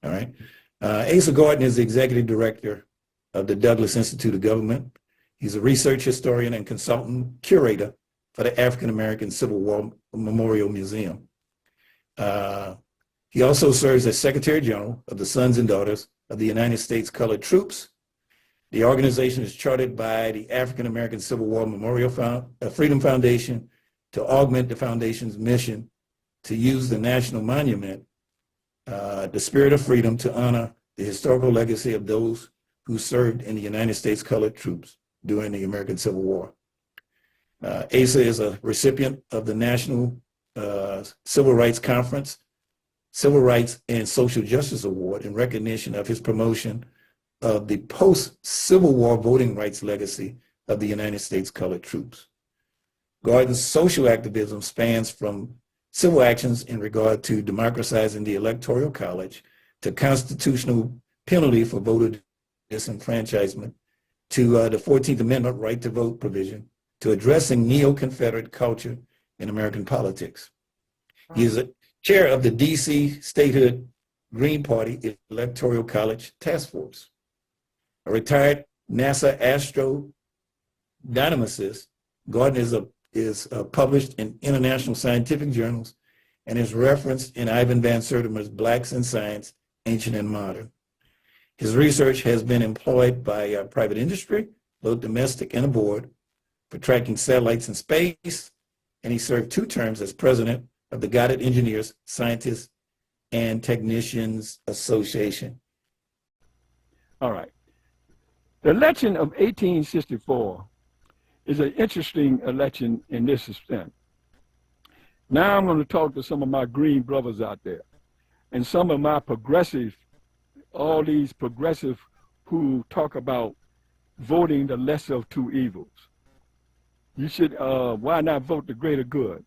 All right. Asa Gordon is the executive director of the Douglas Institute of Government. He's a research historian and consultant curator for the African American Civil War Memorial Museum. He also serves as Secretary General of the Sons and Daughters of the United States Colored Troops. The organization is chartered by the African American Civil War Memorial Freedom Foundation to augment the foundation's mission to use the national monument, the spirit of freedom, to honor the historical legacy of those who served in the United States Colored Troops during the American Civil War. Asa is a recipient of the National Civil Rights Conference Civil Rights and Social Justice Award in recognition of his promotion of the post-Civil War voting rights legacy of the United States Colored Troops. Gordon's social activism spans from civil actions in regard to democratizing the Electoral College, to constitutional penalty for voter disenfranchisement, to the 14th Amendment right to vote provision, to addressing neo-Confederate culture in American politics. He is a chair of the DC Statehood Green Party Electoral College Task Force. A retired NASA astrodynamicist, Gordon is published in international scientific journals and is referenced in Ivan Van Sertima's Blacks in Science, Ancient and Modern. His research has been employed by private industry, both domestic and abroad, for tracking satellites in space, and he served 2 terms as president of the Goddard Engineers, Scientists, and Technicians Association. All right. The election of 1864 is an interesting election in this extent. Now I'm going to talk to some of my green brothers out there and some of my progressive, all these progressive who talk about voting the lesser of 2 evils. You should, why not vote the greater good?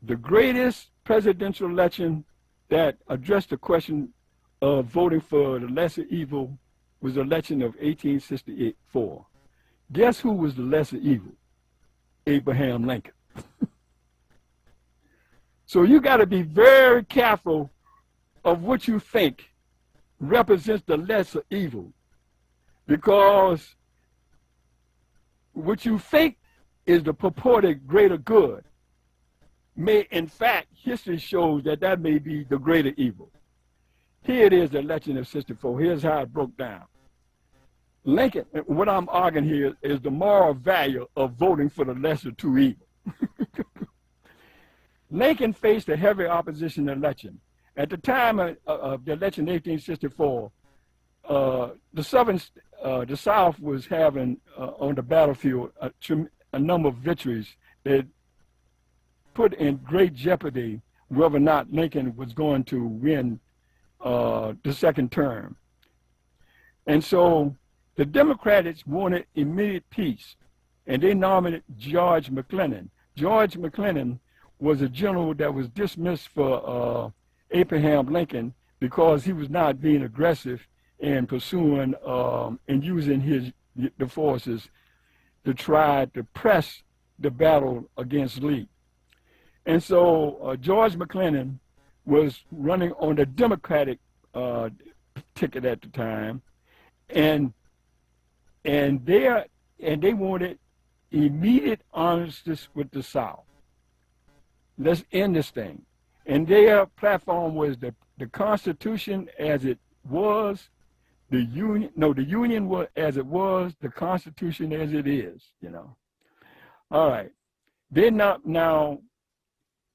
The greatest presidential election that addressed the question of voting for the lesser evil was the election of 1864. Guess who was the lesser evil? Abraham Lincoln. So you got to be very careful of what you think represents the lesser evil, because what you think is the purported greater good may, in fact, history shows that that may be the greater evil. Here it is, the election of 64. Here's how it broke down. Lincoln, what I'm arguing here is the moral value of voting for the lesser 2 evils. Lincoln faced a heavy opposition election. At the time of the election in 1864, the South was having on the battlefield a number of victories that put in great jeopardy whether or not Lincoln was going to win the second term. And so the Democrats wanted immediate peace, and they nominated George McClellan. George McClellan was a general that was dismissed for Abraham Lincoln because he was not being aggressive in pursuing and using the forces to try to press the battle against Lee. And so George McClellan was running on the Democratic ticket at the time, and they wanted immediate armistice with the South. Let's end this thing. And their platform was the Constitution as it was, the Union was as it was, the Constitution as it is, you know. All right. Then now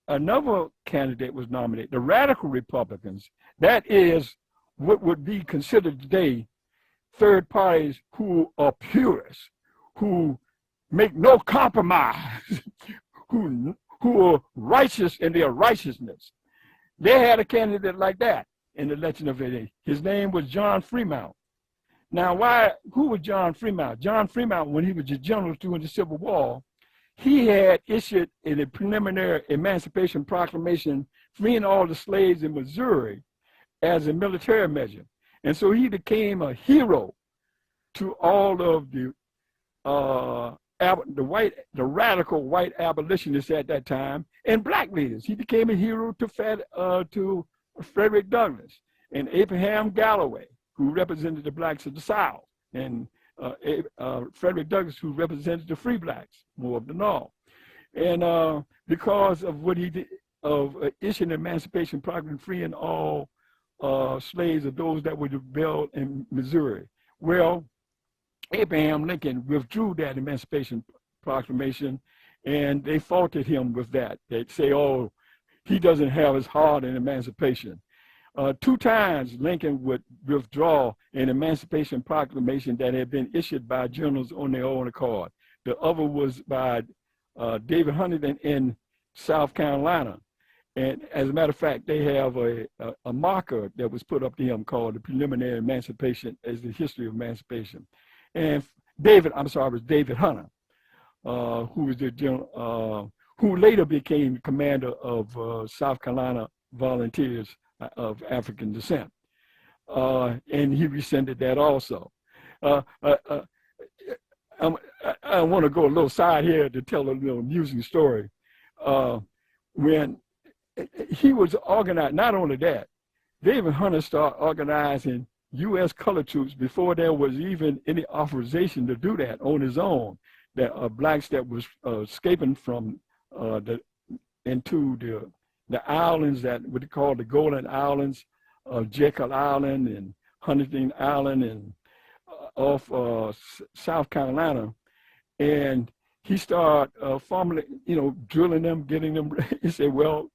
another candidate was nominated, the Radical Republicans. That is what would be considered today third parties who are purists, who make no compromise, who are righteous in their righteousness. They had a candidate like that in the election of 18. His name was John Fremont. Now, who was John Fremont? John Fremont, when he was a general during the Civil War, he had issued a preliminary Emancipation Proclamation freeing all the slaves in Missouri as a military measure. And so he became a hero to all of the radical white abolitionists at that time and black leaders. He became a hero to Frederick Douglass. and Abraham Galloway, who represented the blacks of the South, and Frederick Douglass, who represented the free blacks, more of the North. And because of what he did, of issuing the Emancipation Proclamation freeing all slaves of those that were rebelled in Missouri. Well, Abraham Lincoln withdrew that Emancipation Proclamation, and they faulted him with that. They'd say, oh, he doesn't have his heart in emancipation. 2 times Lincoln would withdraw an Emancipation Proclamation that had been issued by journals on their own accord. The other was by David Huntington in South Carolina. And as a matter of fact, they have a marker that was put up to him called the Preliminary Emancipation as the History of Emancipation. And David Hunter, who was the general, who later became commander of South Carolina Volunteers of African descent. And he rescinded that also. I want to go a little side here to tell a little amusing story. When he was organized, not only that, David Hunter started organizing U.S. colored troops before there was even any authorization to do that on his own. That blacks that was escaping from into the islands that what they call the Golden Islands, Jekyll Island and Huntington Island and off South Carolina, and he started formally, drilling them, getting them. He said, well,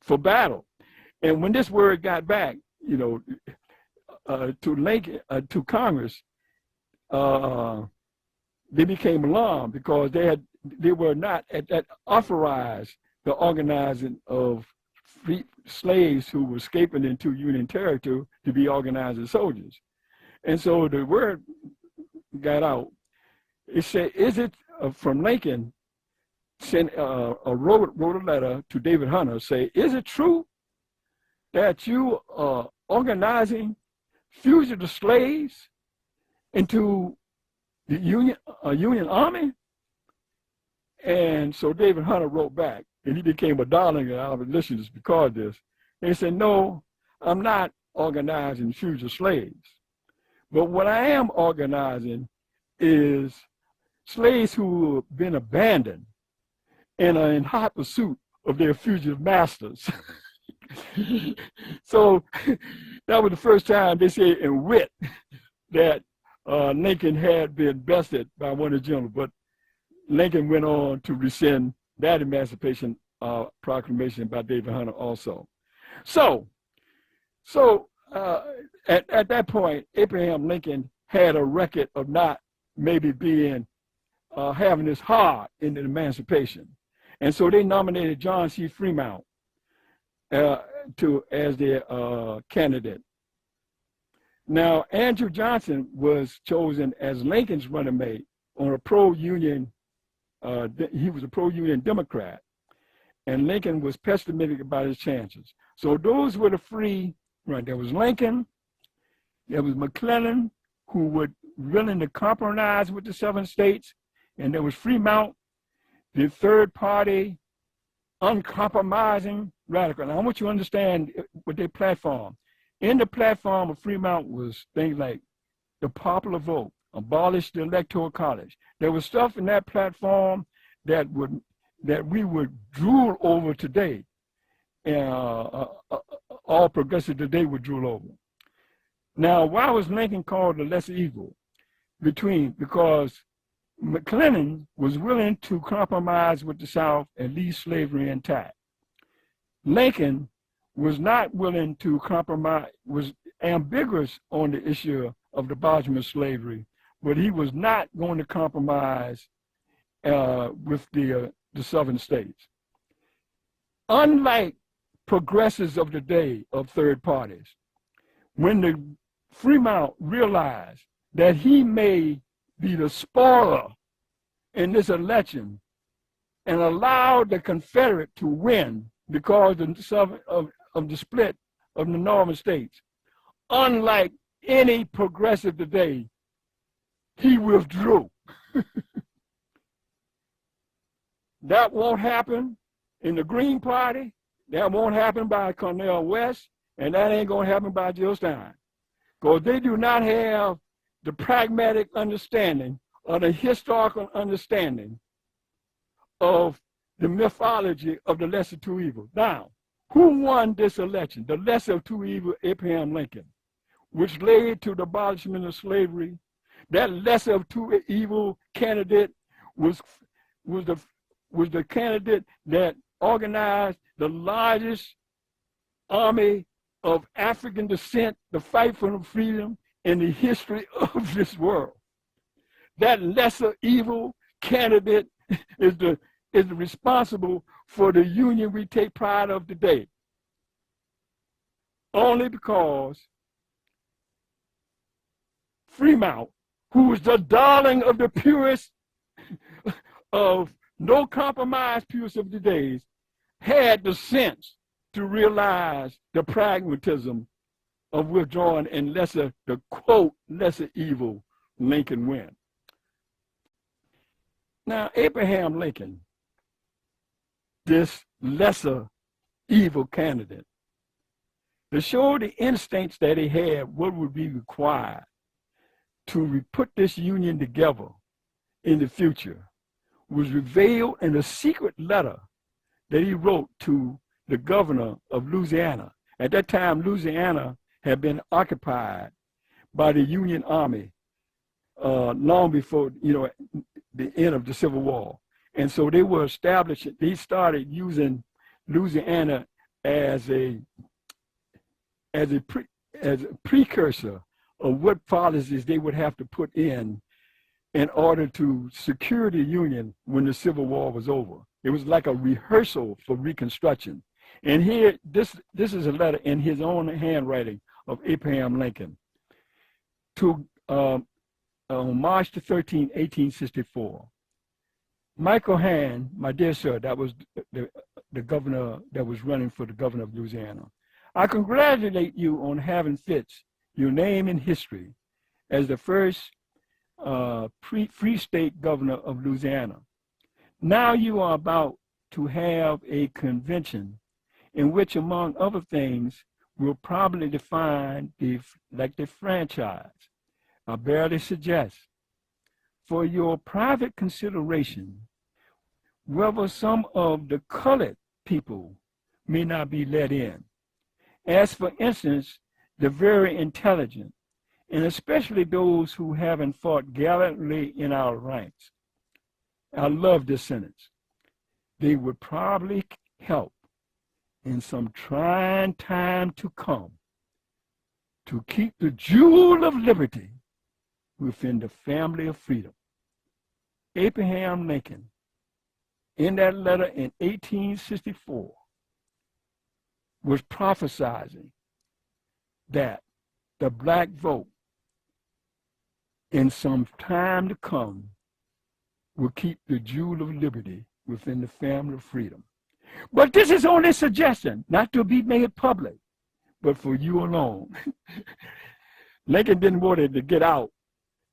for battle. And when this word got back, to Lincoln, to Congress, they became alarmed because they were not at that authorized the organizing of free slaves who were escaping into Union territory to be organized as soldiers. And so the word got out. It said, is it from Lincoln, wrote a letter to David Hunter, say, is it true that you are organizing fugitive slaves into the Union Army? And so David Hunter wrote back, and he became a darling of our listeners because of this. And he said, no, I'm not organizing fugitive slaves. But what I am organizing is slaves who have been abandoned and are in hot pursuit of their fugitive masters. So that was the first time they said in wit that Lincoln had been bested by one of the generals, but Lincoln went on to rescind that Emancipation Proclamation by David Hunter also. So at that point, Abraham Lincoln had a record of not maybe being having his heart in the emancipation. And so they nominated John C. Fremont as their candidate. Now, Andrew Johnson was chosen as Lincoln's running mate on a pro-union, he was a pro-union Democrat, and Lincoln was pessimistic about his chances. So those were the three, right? There was Lincoln, there was McClellan, who were willing to compromise with the Southern states, and there was Fremont, the third party, uncompromising radical. Now, I want you to understand what their platform. In the platform of Fremont was things like the popular vote, abolish the electoral college. There was stuff in that platform that we would drool over today. All progressive today would drool over. Now, why was Lincoln called the lesser evil? Because McClellan was willing to compromise with the South and leave slavery intact. Lincoln was not willing to compromise, was ambiguous on the issue of the abolishment of slavery, but he was not going to compromise with the Southern states. Unlike progressives of the day of third parties, when the Fremont realized that he may be the spoiler in this election and allowed the Confederate to win because of the split of the northern states, unlike any progressive today, he withdrew. That won't happen in the Green Party. That won't happen by Cornel West. And that ain't going to happen by just time. Because they do not have the pragmatic understanding or the historical understanding of the mythology of the lesser two evils. Now, who won this election? The lesser of two evils, Abraham Lincoln, which led to the abolishment of slavery. That lesser of two evil candidate was the candidate that organized the largest army of African descent to fight for freedom in the history of this world. That lesser evil candidate is responsible for the union we take pride of today. Only because Fremont, who was the darling of the purists of no compromise purists of the days, had the sense to realize the pragmatism of withdrawing and the quote, lesser evil Lincoln win. Now, Abraham Lincoln, this lesser evil candidate, to show the instincts that he had, what would be required to put this union together in the future, was revealed in a secret letter that he wrote to the governor of Louisiana. At that time, Louisiana had been occupied by the Union Army long before, the end of the Civil War. And so they were established, they started using Louisiana as a precursor of what policies they would have to put in order to secure the Union when the Civil War was over. It was like a rehearsal for Reconstruction. And here, this is a letter in his own handwriting of Abraham Lincoln to on March the 13th, 1864. Michael Hand, my dear sir, that was the governor that was running for the governor of Louisiana. I congratulate you on having fixed your name in history as the first free state governor of Louisiana. Now you are about to have a convention in which, among other things, will probably define the franchise. I barely suggest, for your private consideration, whether some of the colored people may not be let in. As for instance, the very intelligent, and especially those who haven't fought gallantly in our ranks. I love this sentence. They would probably help in some trying time to come to keep the jewel of liberty within the family of freedom. Abraham Lincoln, in that letter in 1864, was prophesizing that the black vote in some time to come will keep the jewel of liberty within the family of freedom. But this is only a suggestion, not to be made public, but for you alone. Lincoln didn't want it to get out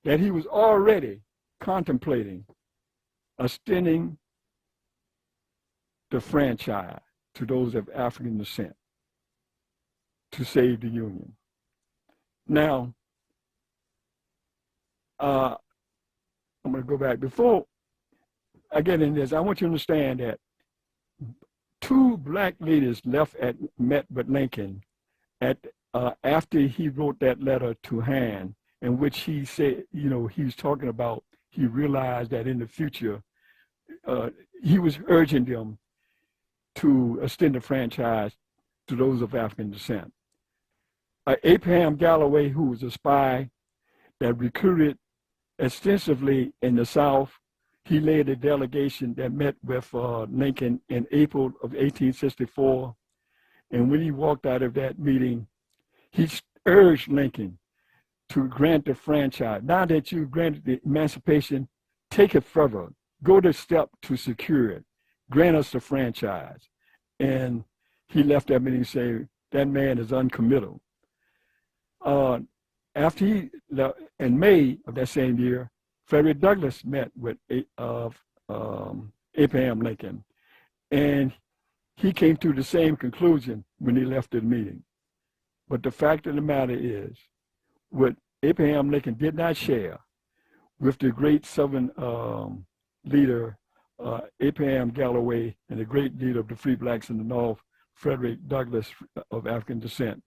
that he was already contemplating extending the franchise to those of African descent to save the Union. Now, I'm going to go back. Before I get in this, I want you to understand that two black leaders met with Lincoln after he wrote that letter to Hand, in which he said, he was talking about, he realized that in the future, he was urging them to extend the franchise to those of African descent. Abraham Galloway, who was a spy that recruited extensively in the South, he led a delegation that met with Lincoln in April of 1864. And when he walked out of that meeting, he urged Lincoln to grant the franchise. Now that you granted the emancipation, take it further. Go the step to secure it. Grant us the franchise. And he left that meeting saying, that man is uncommittal. After he left, in May of that same year, Frederick Douglass met with Abraham Lincoln. And he came to the same conclusion when he left the meeting. But the fact of the matter is, what Abraham Lincoln did not share with the great Southern leader, Abraham Galloway, and the great leader of the free blacks in the North, Frederick Douglass of African descent,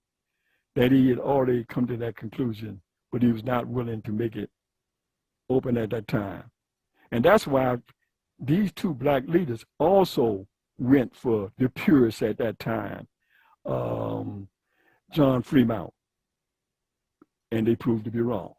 that he had already come to that conclusion, but he was not willing to make it open at that time. And that's why these two black leaders also went for the purists at that time, John Fremont, and they proved to be wrong.